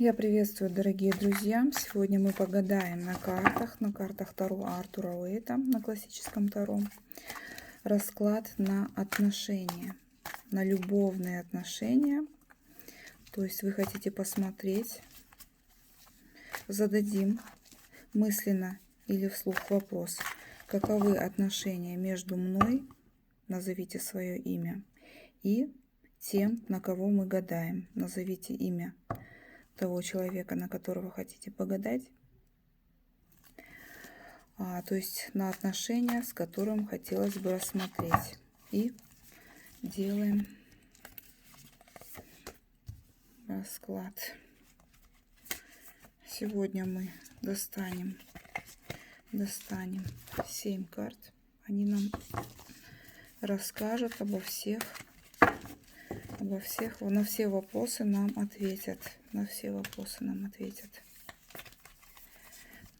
Я приветствую, дорогие друзья! Сегодня мы погадаем на картах Таро Артура Уэйта, на классическом Таро. Расклад на отношения, на любовные отношения. То есть вы хотите посмотреть, зададим мысленно или вслух вопрос, каковы отношения между мной, назовите свое имя, и тем, на кого мы гадаем, назовите имя того человека, на которого хотите погадать, то есть на отношения, с которым хотелось бы рассмотреть. И делаем расклад. Сегодня мы достанем 7 карт. Они нам расскажут на все вопросы нам ответят. На все вопросы нам ответят.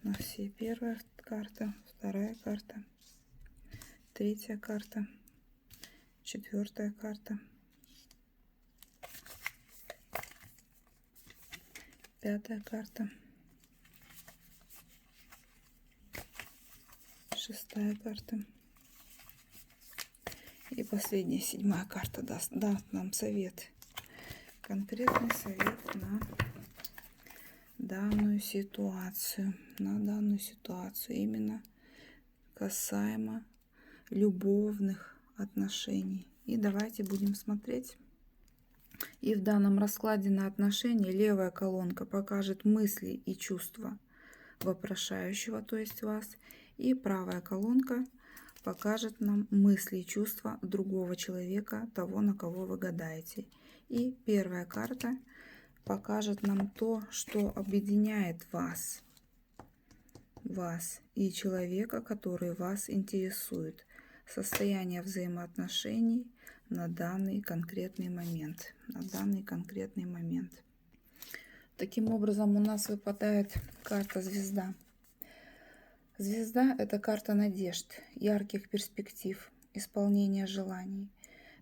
На все. Первая карта, вторая карта, третья карта, четвертая карта, пятая карта, шестая карта. И последняя, седьмая карта даст нам совет. Конкретный совет на данную ситуацию. Именно касаемо любовных отношений. И давайте будем смотреть. И в данном раскладе на отношения левая колонка покажет мысли и чувства вопрошающего, то есть вас. И правая колонка покажет нам мысли и чувства другого человека, того, на кого вы гадаете. И первая карта покажет нам то, что объединяет вас и человека, который вас интересует. Состояние взаимоотношений на данный конкретный момент. Таким образом, у нас выпадает карта Звезда. Звезда – это карта надежд, ярких перспектив, исполнения желаний.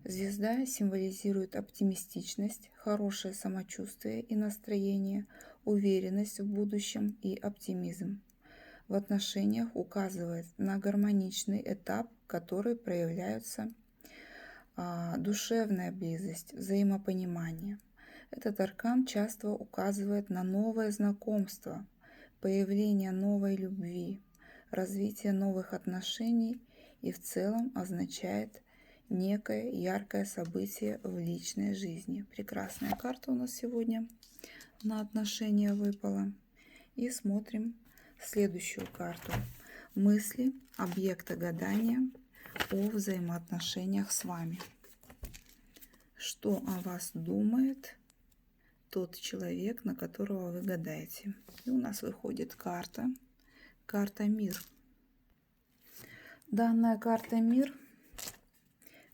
Звезда символизирует оптимистичность, хорошее самочувствие и настроение, уверенность в будущем и оптимизм. В отношениях указывает на гармоничный этап, в который проявляются душевная близость, взаимопонимание. Этот аркан часто указывает на новое знакомство, появление новой любви, развитие новых отношений и в целом означает некое яркое событие в личной жизни. Прекрасная карта у нас сегодня на отношения выпала. И смотрим следующую карту. Мысли объекта гадания о взаимоотношениях с вами. Что о вас думает тот человек, на которого вы гадаете? И у нас выходит карта Мир. Данная карта Мир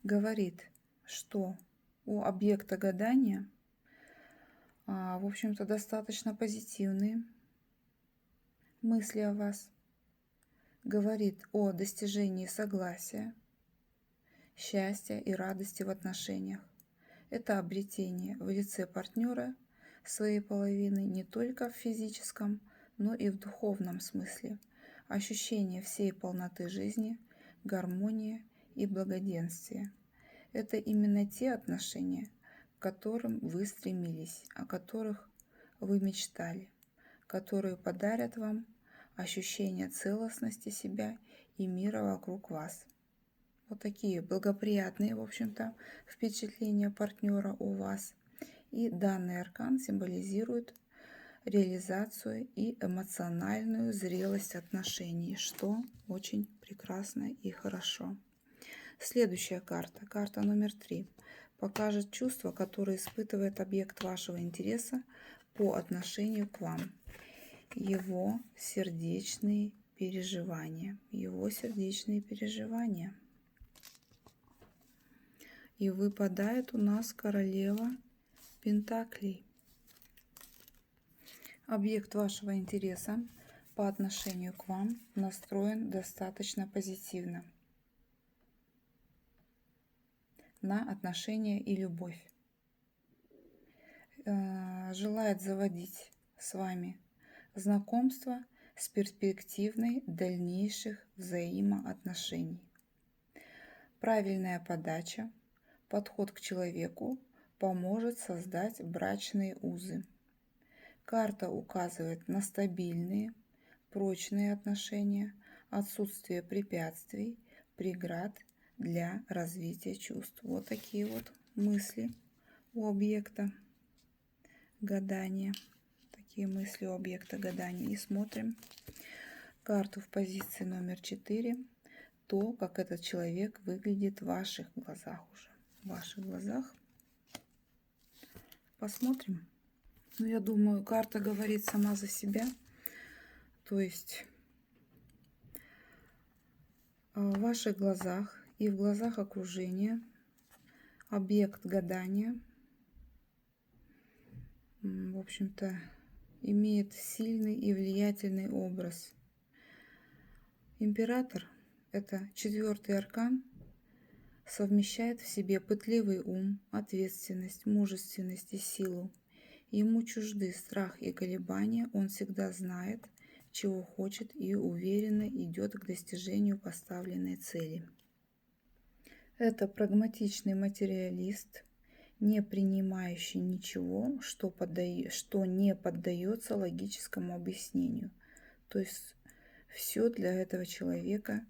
говорит, что у объекта гадания, в общем-то, достаточно позитивные мысли о вас. Говорит о достижении согласия, счастья и радости в отношениях. Это обретение в лице партнера своей половины не только в физическом, но и в духовном смысле. Ощущение всей полноты жизни, гармония и благоденствия. Это именно те отношения, к которым вы стремились, о которых вы мечтали, которые подарят вам ощущение целостности себя и мира вокруг вас. Вот такие благоприятные, в общем-то, впечатления партнера у вас. И данный аркан символизирует реализацию и эмоциональную зрелость отношений, что очень прекрасно и хорошо. Следующая карта, карта номер 3, покажет чувства, которые испытывает объект вашего интереса по отношению к вам. Его сердечные переживания. И выпадает у нас королева Пентаклей. Объект вашего интереса по отношению к вам настроен достаточно позитивно на отношения и любовь. Желает заводить с вами знакомство с перспективой дальнейших взаимоотношений. Правильная подача, подход к человеку поможет создать брачные узы. Карта указывает на стабильные, прочные отношения, отсутствие препятствий, преград для развития чувств. Вот такие вот мысли у объекта гадания. Такие мысли у объекта гадания. И смотрим карту в позиции номер 4. То, как этот человек выглядит в ваших глазах уже. В ваших глазах. Посмотрим. Ну, я думаю, карта говорит сама за себя. То есть в ваших глазах и в глазах окружения объект гадания, в общем-то, имеет сильный и влиятельный образ. Император – это 4-й аркан, совмещает в себе пытливый ум, ответственность, мужественность и силу. Ему чужды страх и колебания, он всегда знает, чего хочет и уверенно идет к достижению поставленной цели. Это прагматичный материалист, не принимающий ничего, что не поддается логическому объяснению. То есть все для этого человека,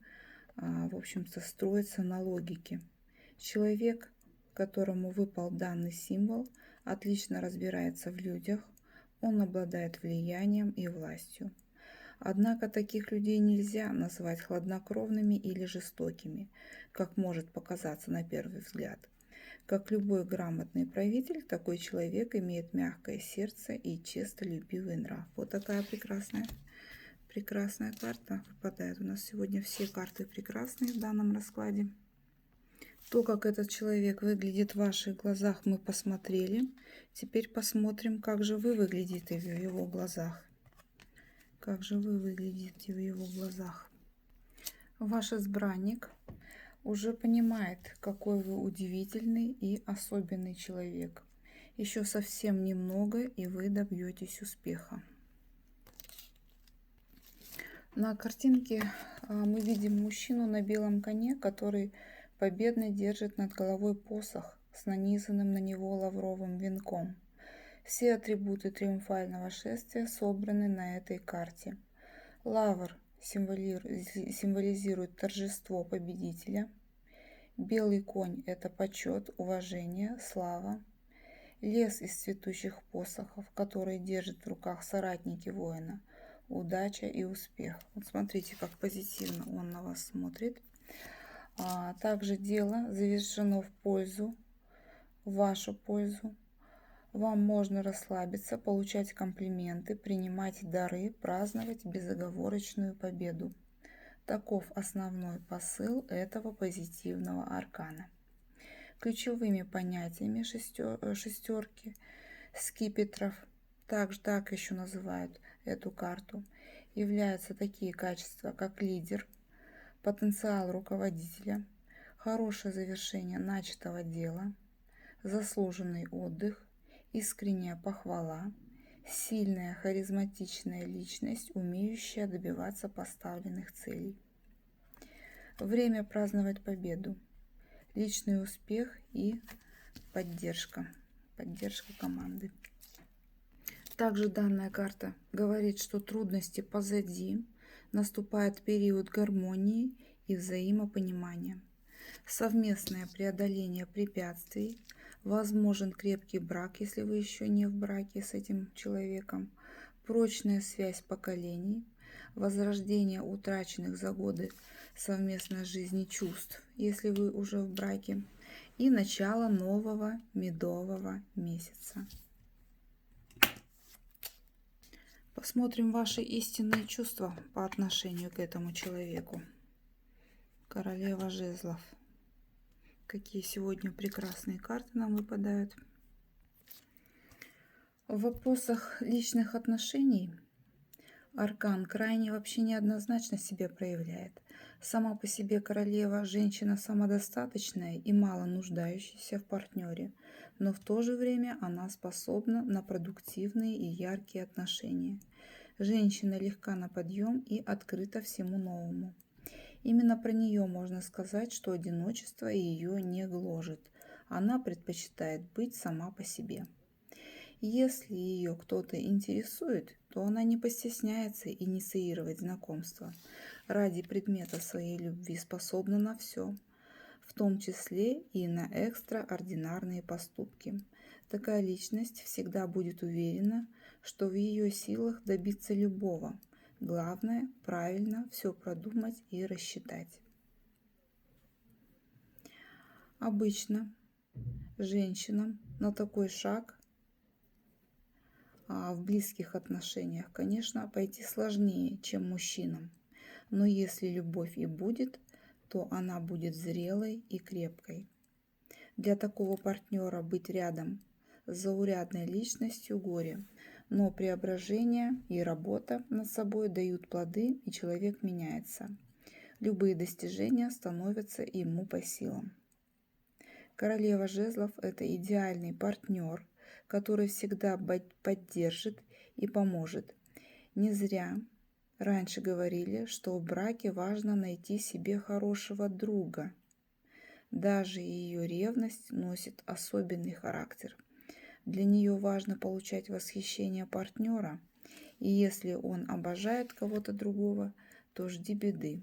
в общем-то, строится на логике. Человек, которому выпал данный символ, отлично разбирается в людях, он обладает влиянием и властью. Однако таких людей нельзя назвать хладнокровными или жестокими, как может показаться на первый взгляд. Как любой грамотный правитель, такой человек имеет мягкое сердце и честолюбивый нрав. Вот такая прекрасная карта выпадает. У нас сегодня все карты прекрасные в данном раскладе. То, как этот человек выглядит в ваших глазах, мы посмотрели. Теперь посмотрим, как же вы выглядите в его глазах. Как же вы выглядите в его глазах. Ваш избранник уже понимает, какой вы удивительный и особенный человек. Еще совсем немного, и вы добьетесь успеха. На картинке мы видим мужчину на белом коне, который победно держит над головой посох с нанизанным на него лавровым венком. Все атрибуты триумфального шествия собраны на этой карте. Лавр символизирует торжество победителя. Белый конь – это почет, уважение, слава. Лес из цветущих посохов, который держит в руках соратники воина, удача и успех. Вот смотрите, как позитивно он на вас смотрит. Также дело завершено в вашу пользу. Вам можно расслабиться, получать комплименты, принимать дары, праздновать безоговорочную победу. Таков основной посыл этого позитивного аркана. Ключевыми понятиями шестерки скипетров, так еще называют эту карту, являются такие качества, как лидер, потенциал руководителя, хорошее завершение начатого дела, заслуженный отдых, искренняя похвала, сильная харизматичная личность, умеющая добиваться поставленных целей. Время праздновать победу, личный успех и поддержка команды. Также данная карта говорит, что трудности позади, наступает период гармонии и взаимопонимания, совместное преодоление препятствий, возможен крепкий брак, если вы еще не в браке с этим человеком, прочная связь поколений, возрождение утраченных за годы совместной жизни чувств, если вы уже в браке, и начало нового медового месяца. Посмотрим ваши истинные чувства по отношению к этому человеку. Королева жезлов. Какие сегодня прекрасные карты нам выпадают. В вопросах личных отношений аркан крайне вообще неоднозначно себя проявляет. Сама по себе королева – женщина самодостаточная и мало нуждающаяся в партнере. но в то же время она способна на продуктивные и яркие отношения. Женщина легка на подъем и открыта всему новому. Именно про нее можно сказать, что одиночество ее не гложет. Она предпочитает быть сама по себе. Если ее кто-то интересует, то она не постесняется инициировать знакомство. Ради предмета своей любви способна на все, в том числе и на экстраординарные поступки. Такая личность всегда будет уверена, что в ее силах добиться любого. Главное – правильно все продумать и рассчитать. Обычно женщинам на такой шаг в близких отношениях, конечно, пойти сложнее, чем мужчинам. Но если любовь и будет, то она будет зрелой и крепкой. Для такого партнера быть рядом с заурядной личностью горе, но преображение и работа над собой дают плоды, и человек меняется. Любые достижения становятся ему по силам. Королева жезлов – это идеальный партнер, который всегда поддержит и поможет. Не зря раньше говорили, что в браке важно найти себе хорошего друга. Даже ее ревность носит особенный характер. Для нее важно получать восхищение партнера, и если он обожает кого-то другого, то жди беды.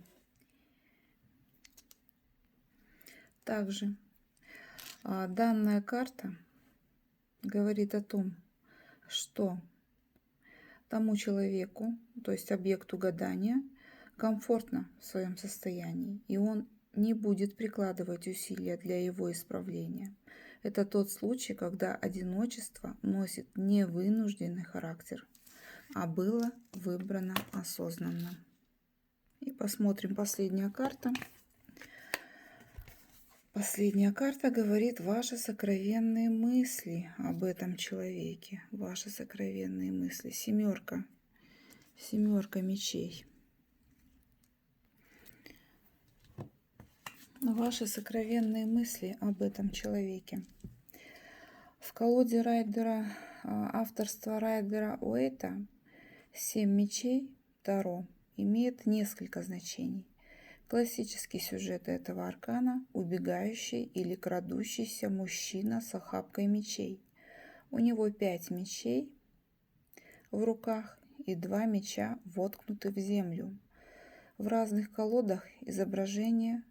Также данная карта говорит о том, что тому человеку, то есть объекту гадания, комфортно в своем состоянии, и он не будет прикладывать усилия для его исправления. Это тот случай, когда одиночество носит не вынужденный характер, а было выбрано осознанно. И посмотрим последняя карта. Последняя карта говорит ваши сокровенные мысли об этом человеке. Ваши сокровенные мысли. Семерка мечей. Ваши сокровенные мысли об этом человеке. В колоде Райдера, авторства Райдера Уэйта, 7 мечей Таро имеет несколько значений. Классический сюжет этого аркана – убегающий или крадущийся мужчина с охапкой мечей. У него 5 мечей в руках и 2 меча воткнуты в землю. В разных колодах изображается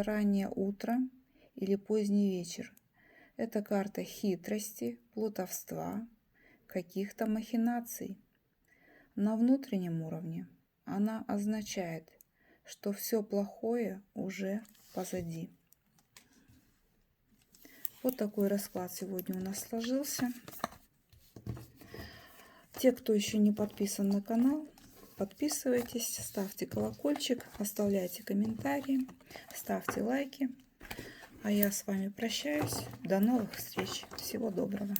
раннее утро или поздний вечер. Это карта хитрости, плутовства, каких-то махинаций. На внутреннем уровне она означает, что все плохое уже позади. Вот такой расклад сегодня у нас сложился. Те, кто еще не подписан на канал, подписывайтесь, ставьте колокольчик, оставляйте комментарии, ставьте лайки. А я с вами прощаюсь. До новых встреч. Всего доброго.